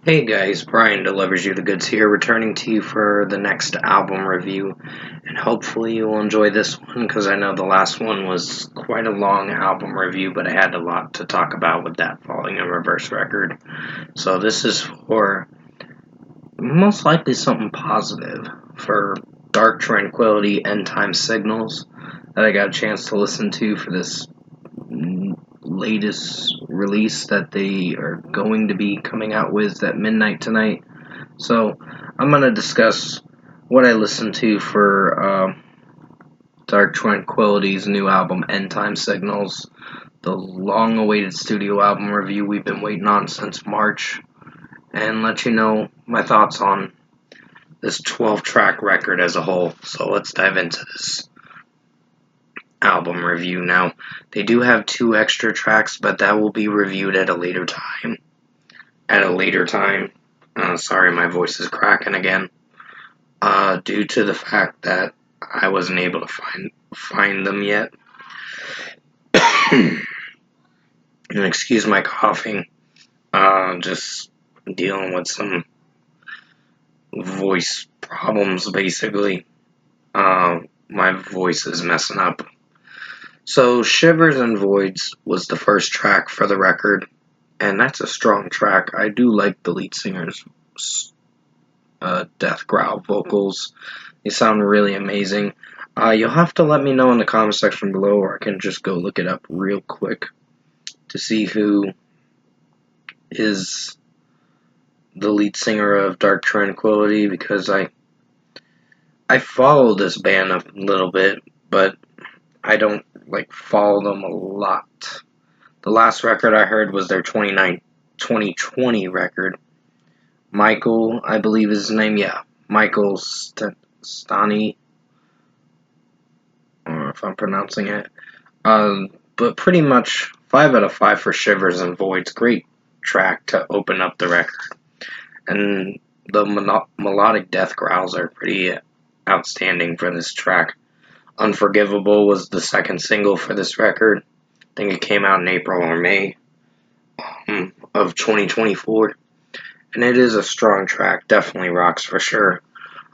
Hey guys, Brian delivers you the goods here, returning to you for the next album review, and hopefully you will enjoy this one because I know the last one was quite a long album review, but I had a lot to talk about with that Falling in Reverse record. So this is for most likely something positive for Dark Tranquility, Endtime Signals that I got a chance to listen to for this latest release that they are going to be coming out with at midnight tonight. So I'm going to discuss what I listened to for Dark Tranquility's new album, Endtime Signals, the long-awaited studio album review we've been waiting on since March, and let you know my thoughts on this 12-track record as a whole. So let's dive into this album review. Now, they do have 2 extra tracks, but that will be reviewed at a later time. Sorry, my voice is cracking again. Due to the fact that I wasn't able to find them yet. And excuse my coughing. Just dealing with some voice problems, basically. My voice is messing up. So, Shivers and Voids was the first track for the record, and that's a strong track. I do like the lead singer's death growl vocals. They sound really amazing. You'll have to let me know in the comment section below, or I can just go look it up real quick to see who is the lead singer of Dark Tranquility, because I follow this band a little bit, but I don't follow them a lot. The last record I heard was their 2020 record. Michael, I believe is his name. Yeah, Michael Stani, or if I'm pronouncing it. But pretty much 5 out of 5 for Shivers and Voids. Great track to open up the record. And the melodic death growls are pretty outstanding for this track. Unforgivable was the second single for this record. I think it came out in April or May of 2024. And it is a strong track. Definitely rocks for sure.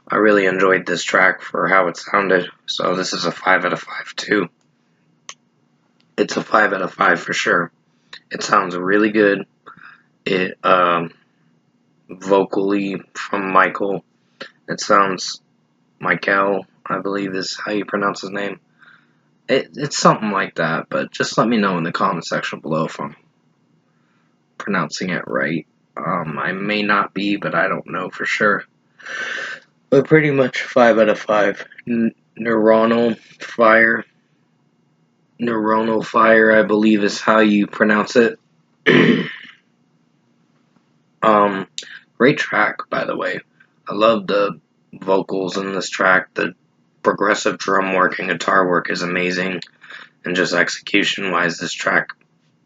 I really enjoyed this track for how it sounded. So this is a 5 out of 5 too. It's a 5 out of 5 for sure. It sounds really good. It vocally from Michael. It sounds Michael, I believe is how you pronounce his name. It's something like that, but just let me know in the comment section below if I'm pronouncing it right. I may not be, but I don't know for sure. But pretty much 5 out of 5. Neuronal Fire, I believe is how you pronounce it. Great track, by the way. I love the vocals in this track. The progressive drum work and guitar work is amazing. And just execution-wise, this track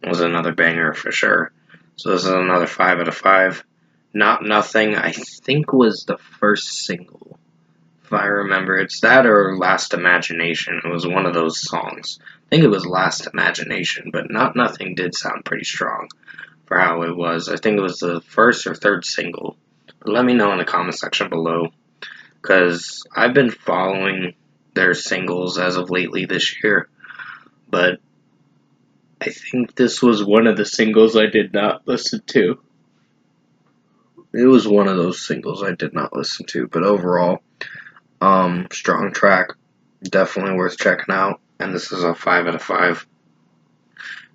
was another banger for sure. So this is another 5 out of 5. Not Nothing, I think, was the first single. If I remember, it's that or Last Imagination. It was one of those songs. I think it was Last Imagination, but Not Nothing did sound pretty strong for how it was. I think it was the first or third single. But let me know in the comment section below, because I've been following their singles as of lately this year, but I think this was one of the singles I did not listen to. It was one of those singles I did not listen to, but overall, strong track, definitely worth checking out, and this is a 5 out of 5.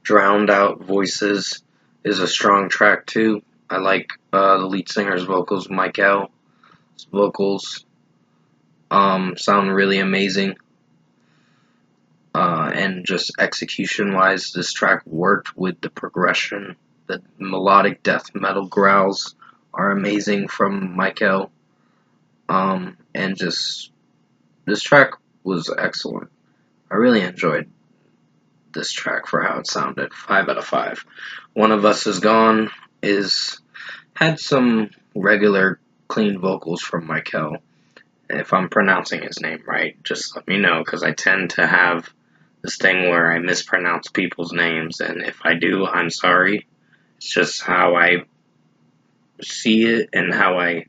Drowned Out Voices is a strong track too. I like the lead singer's vocals. Michael's vocals sound really amazing. And just execution-wise, this track worked with the progression. The melodic death metal growls are amazing from Michael. And just, this track was excellent. I really enjoyed this track for how it sounded. 5 out of 5. One of Us Is Gone had some regular clean vocals from Michael. If I'm pronouncing his name right, just let me know, because I tend to have this thing where I mispronounce people's names, and if I do, I'm sorry. It's just how I see it and how I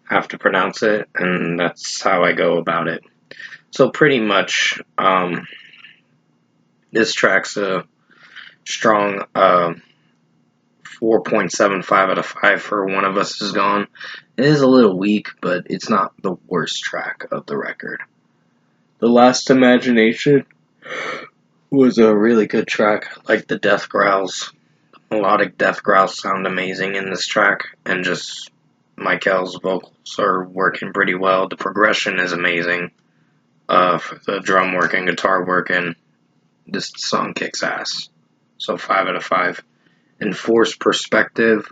have to pronounce it, and that's how I go about it. So pretty much, this track's a strong 4.75 out of 5 for One of Us Is Gone. It is a little weak, but it's not the worst track of the record. The Last Imagination was a really good track, like the death growls. Melodic death growls sound amazing in this track, and just Michael's vocals are working pretty well. The progression is amazing for the drum work and guitar work, and this song kicks ass. So 5 out of 5. Enforced Perspective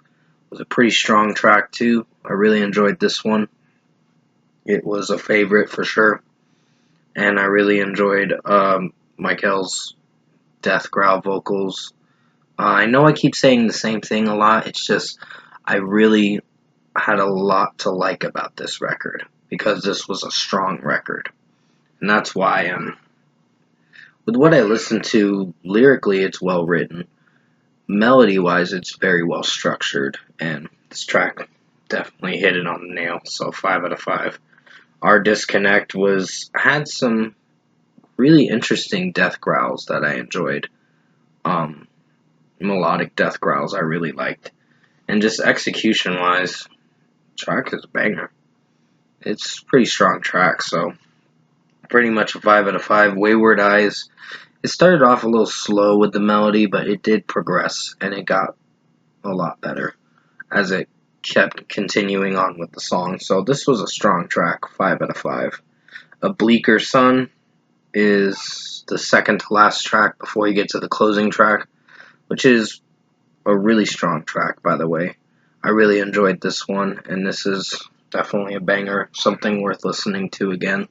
was a pretty strong track too. I really enjoyed this one. It was a favorite for sure, and I really enjoyed Michael's death growl vocals. I know I keep saying the same thing a lot. It's just I really had a lot to like about this record because this was a strong record, and that's why with what I listened to lyrically, it's well written. Melody wise, it's very well structured, and this track definitely hit it on the nail. So 5 out of 5. Our Disconnect had some really interesting death growls that I enjoyed. Melodic death growls I really liked, and just execution wise, track is a banger. It's a pretty strong track, so pretty much a 5 out of 5. Wayward Eyes. It started off a little slow with the melody, but it did progress, and it got a lot better as it kept continuing on with the song. So this was a strong track, 5 out of 5. A Bleaker Sun is the second to last track before you get to the closing track, which is a really strong track, by the way. I really enjoyed this one, and this is definitely a banger, something worth listening to again.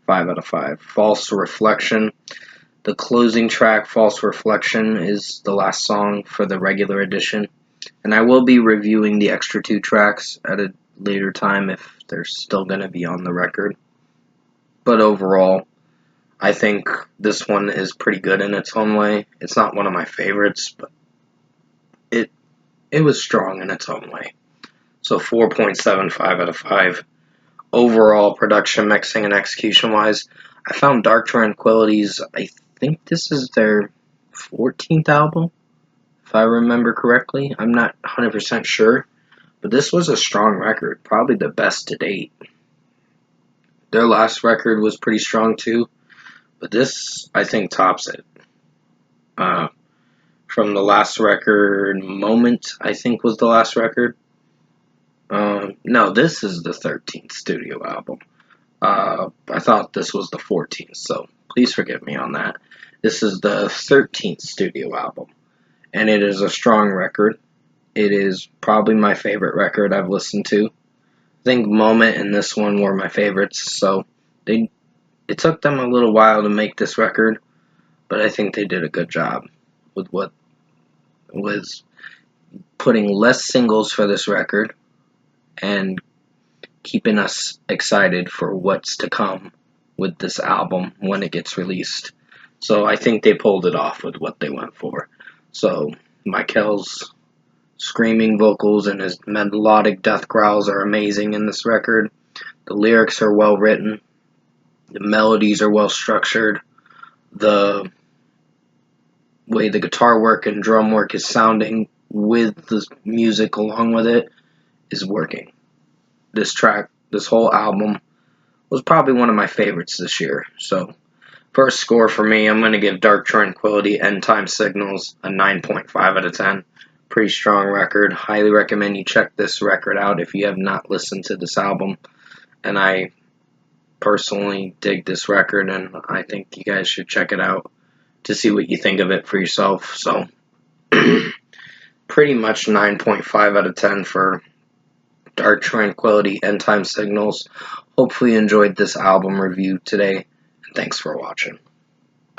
5 out of 5. False Reflection. The closing track, False Reflection, is the last song for the regular edition, and I will be reviewing the extra 2 tracks at a later time if they're still going to be on the record. But overall, I think this one is pretty good in its own way. It's not one of my favorites, but it was strong in its own way. So 4.75 out of 5. Overall, production, mixing, and execution-wise, I found Dark Tranquility's, I think this is their 14th album, if I remember correctly. I'm not 100% sure, but this was a strong record, probably the best to date. Their last record was pretty strong too, but this, I think, tops it. From the last record, Moment, I think was the last record. No, this is the 13th studio album. I thought this was the 14th, so please forgive me on that. This is the 13th studio album, and it is a strong record. It is probably my favorite record I've listened to. I think Moment and this one were my favorites, so it took them a little while to make this record, but I think they did a good job with what was putting less singles for this record and keeping us excited for what's to come with this album when it gets released. So I think they pulled it off with what they went for. So Michael's screaming vocals and his melodic death growls are amazing in this record. The lyrics are well written. The melodies are well structured. The way the guitar work and drum work is sounding with the music along with it is working. This track, this whole album, was probably one of my favorites this year. So, first score for me, I'm going to give Dark Tranquility Endtime Signals a 9.5 out of 10. Pretty strong record. Highly recommend you check this record out if you have not listened to this album. And I personally dig this record, and I think you guys should check it out to see what you think of it for yourself. So, pretty much 9.5 out of 10 for Dark Tranquility Endtime Signals. Hopefully you enjoyed this album review today, and thanks for watching.